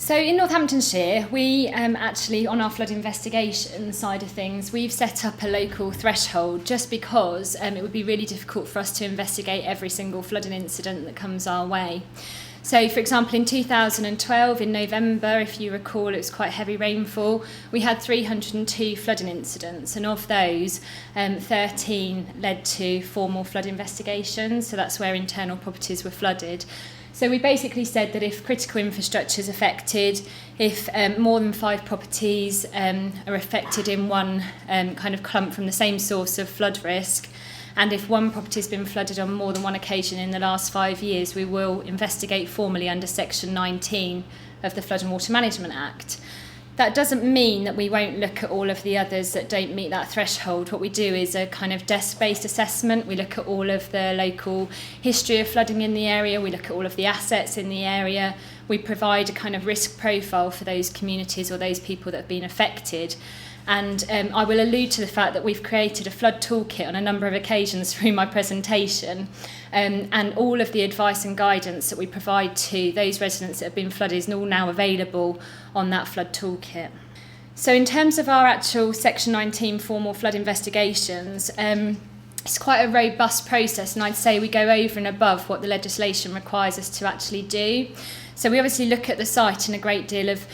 So in Northamptonshire, we actually, on our flood investigation side of things, we've set up a local threshold just because it would be really difficult for us to investigate every single flooding incident that comes our way. So, for example, in 2012, in November, if you recall, it was quite heavy rainfall. We had 302 flooding incidents, and of those, 13 led to formal flood investigations. So that's where internal properties were flooded. So we basically said that if critical infrastructure is affected, if more than 5 properties are affected in one kind of clump from the same source of flood risk, and if one property has been flooded on more than one occasion in the last 5 years, we will investigate formally under Section 19 of the Flood and Water Management Act. That doesn't mean that we won't look at all of the others that don't meet that threshold. What we do is a kind of desk-based assessment. We look at all of the local history of flooding in the area. We look at all of the assets in the area. We provide a kind of risk profile for those communities or those people that have been affected. And I will allude to the fact that we've created a flood toolkit on a number of occasions through my presentation, and all of the advice and guidance that we provide to those residents that have been flooded is all now available on that flood toolkit. So in terms of our actual Section 19 formal flood investigations, it's quite a robust process, and I'd say we go over and above what the legislation requires us to actually do. So we obviously look at the site in a great deal of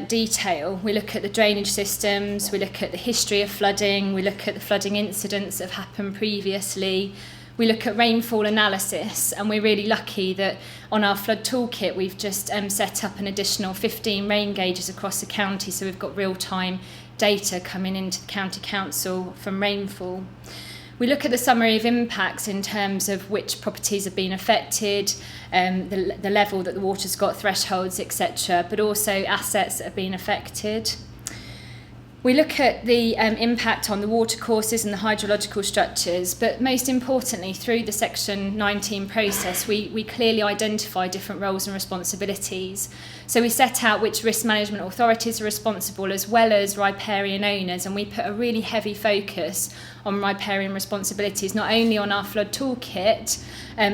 detail. We look at the drainage systems, we look at the history of flooding, we look at the flooding incidents that have happened previously, we look at rainfall analysis, and we're really lucky that on our flood toolkit we've just set up an additional 15 rain gauges across the county, so we've got real-time data coming into the county council from rainfall. We look at the summary of impacts in terms of which properties have been affected, the level that the water's got, thresholds, etc., but also assets that have been affected. We look at the impact on the watercourses and the hydrological structures, but most importantly, through the Section 19 process, we clearly identify different roles and responsibilities. So we set out which risk management authorities are responsible, as well as riparian owners, and we put a really heavy focus on riparian responsibilities, not only on our flood toolkit,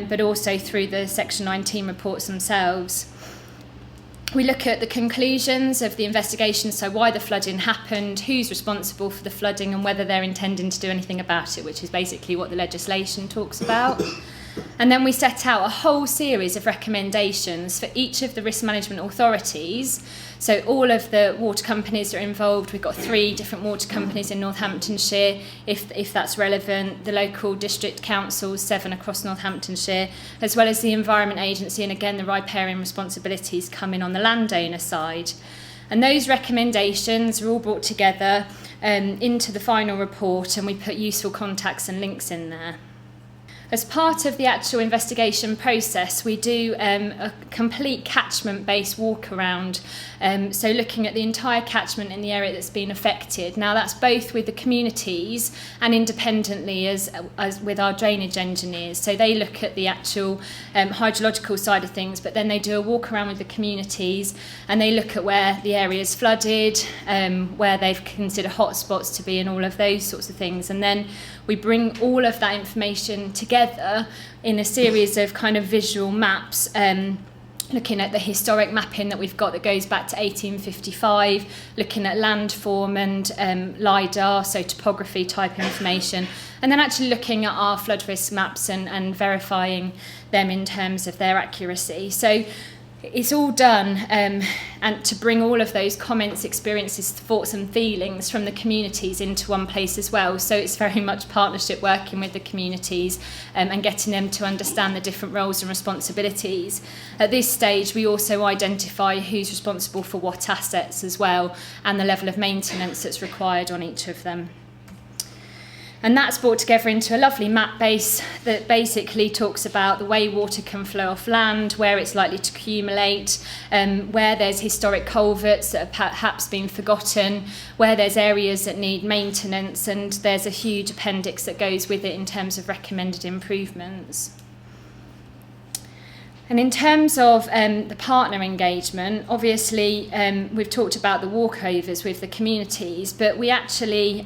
but also through the Section 19 reports themselves. We look at the conclusions of the investigation, so why the flooding happened, who's responsible for the flooding, and whether they're intending to do anything about it, which is basically what the legislation talks about. And then we set out a whole series of recommendations for each of the risk management authorities. So all of the water companies that are involved, we've got 3 different water companies in Northamptonshire, if that's relevant, the local district councils, 7 across Northamptonshire, as well as the Environment Agency, and again the riparian responsibilities come in on the landowner side. And those recommendations are all brought together into the final report, and we put useful contacts and links in there. As part of the actual investigation process, we do a complete catchment-based walk around, so looking at the entire catchment in the area that's been affected. Now that's both with the communities and independently as with our drainage engineers. So they look at the actual hydrological side of things, but then they do a walk around with the communities and they look at where the area is flooded, where they've considered hotspots to be, and all of those sorts of things. And then we bring all of that information together in a series of kind of visual maps, looking at the historic mapping that we've got that goes back to 1855, looking at LANDFoRM and LIDAR, so topography type information, and then actually looking at our flood risk maps and verifying them in terms of their accuracy. So it's all done and to bring all of those comments, experiences, thoughts and feelings from the communities into one place as well. So it's very much partnership, working with the communities and getting them to understand the different roles and responsibilities. At this stage, we also identify who's responsible for what assets as well, and the level of maintenance that's required on each of them. And that's brought together into a lovely map base that basically talks about the way water can flow off land, where it's likely to accumulate, where there's historic culverts that have perhaps been forgotten, where there's areas that need maintenance, and there's a huge appendix that goes with it in terms of recommended improvements. And in terms of the partner engagement, obviously we've talked about the walkovers with the communities, but we actually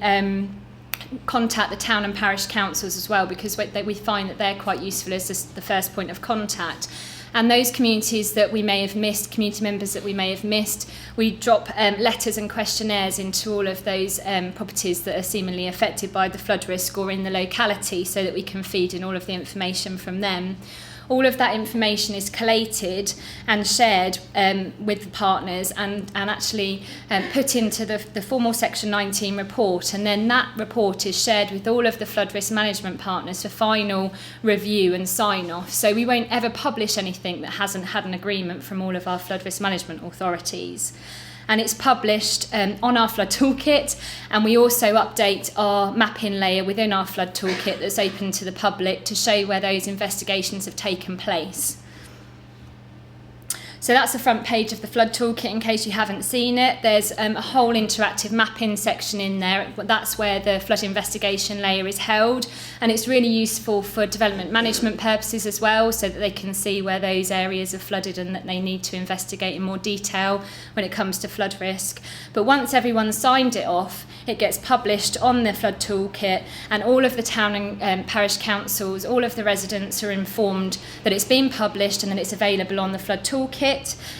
contact the town and parish councils as well, because we find that they're quite useful as the first point of contact. And those communities that we may have missed, community members that we may have missed, we drop letters and questionnaires into all of those properties that are seemingly affected by the flood risk or in the locality, so that we can feed in all of the information from them. All of that information is collated and shared with the partners and actually put into the formal Section 19 report, and then that report is shared with all of the flood risk management partners for final review and sign-off. So we won't ever publish anything that hasn't had an agreement from all of our flood risk management authorities. And it's published on our flood toolkit, and we also update our mapping layer within our flood toolkit that's open to the public to show where those investigations have taken place. So that's the front page of the flood toolkit in case you haven't seen it. There's a whole interactive mapping section in there. That's where the flood investigation layer is held, and it's really useful for development management purposes as well, so that they can see where those areas are flooded and that they need to investigate in more detail when it comes to flood risk. But once everyone's signed it off, it gets published on the flood toolkit, and all of the town and parish councils, all of the residents are informed that it's been published and that it's available on the flood toolkit.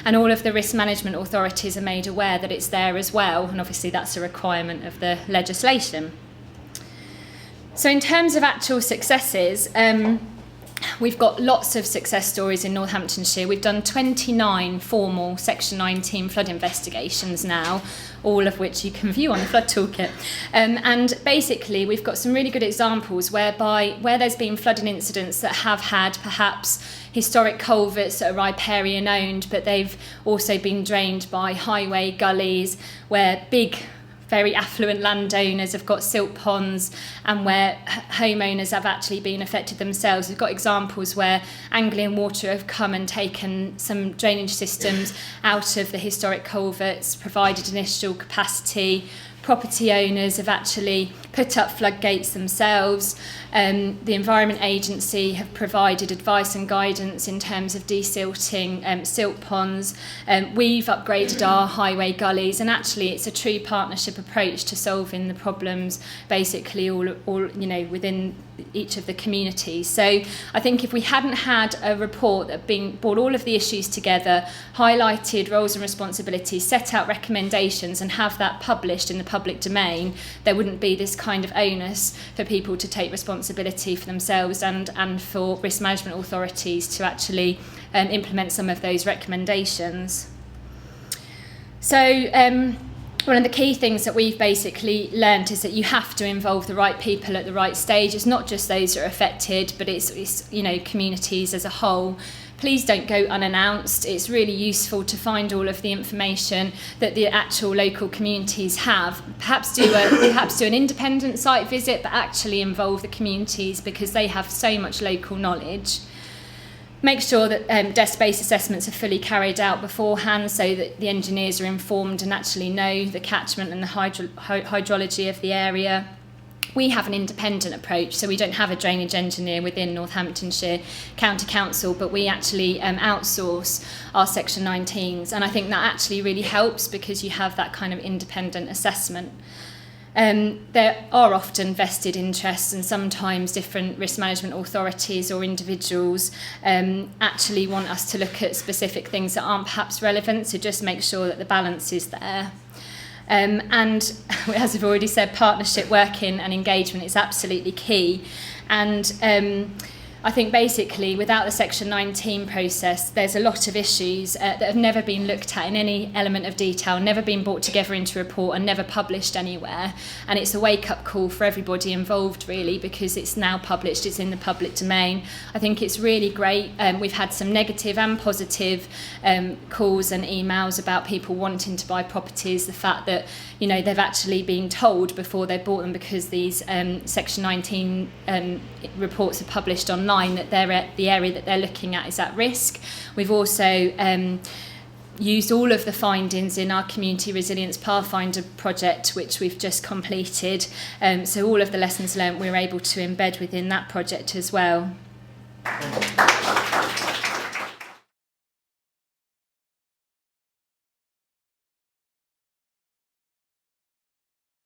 And all of the risk management authorities are made aware that it's there as well, and obviously that's a requirement of the legislation. So in terms of actual successes, we've got lots of success stories in Northamptonshire. We've done 29 formal Section 19 flood investigations now, all of which you can view on the flood toolkit. And basically we've got some really good examples where there's been flooding incidents that have had perhaps historic culverts that are riparian owned, but they've also been drained by highway gullies, where big, very affluent landowners have got silt ponds, and where homeowners have actually been affected themselves. We've got examples where Anglian Water have come and taken some drainage systems out of the historic culverts, provided initial capacity. Property owners have actually put up floodgates themselves. The Environment Agency have provided advice and guidance in terms of desilting silt ponds. We've upgraded our highway gullies, and actually it's a true partnership approach to solving the problems basically all within each of the communities. So I think if we hadn't had a report that brought all of the issues together, highlighted roles and responsibilities, set out recommendations, and have that published in the public domain, there wouldn't be this kind of onus for people to take responsibility for themselves and for risk management authorities to actually implement some of those recommendations. So one of the key things that we've basically learned is that you have to involve the right people at the right stage. It's not just those that are affected, but it's communities as a whole. Please don't go unannounced. It's really useful to find all of the information that the actual local communities have. Perhaps do an independent site visit, but actually involve the communities because they have so much local knowledge. Make sure that desk-based assessments are fully carried out beforehand, so that the engineers are informed and actually know the catchment and the hydrology of the area. We have an independent approach, so we don't have a drainage engineer within Northamptonshire County Council, but we actually outsource our Section 19s, and I think that actually really helps because you have that kind of independent assessment. There are often vested interests, and sometimes different risk management authorities or individuals actually want us to look at specific things that aren't perhaps relevant, so just make sure that the balance is there. And as I've already said, partnership working and engagement is absolutely key. And I think basically without the Section 19 process, there's a lot of issues that have never been looked at in any element of detail, never been brought together into a report and never published anywhere. And it's a wake-up call for everybody involved, really, because it's now published, it's in the public domain. I think it's really great. We've had some negative and positive calls and emails about people wanting to buy properties, the fact that they've actually been told before they bought them, because these Section 19 reports are published online, that the area that they're looking at is at risk. We've also used all of the findings in our Community Resilience Pathfinder project, which we've just completed. So all of the lessons learned we're able to embed within that project as well.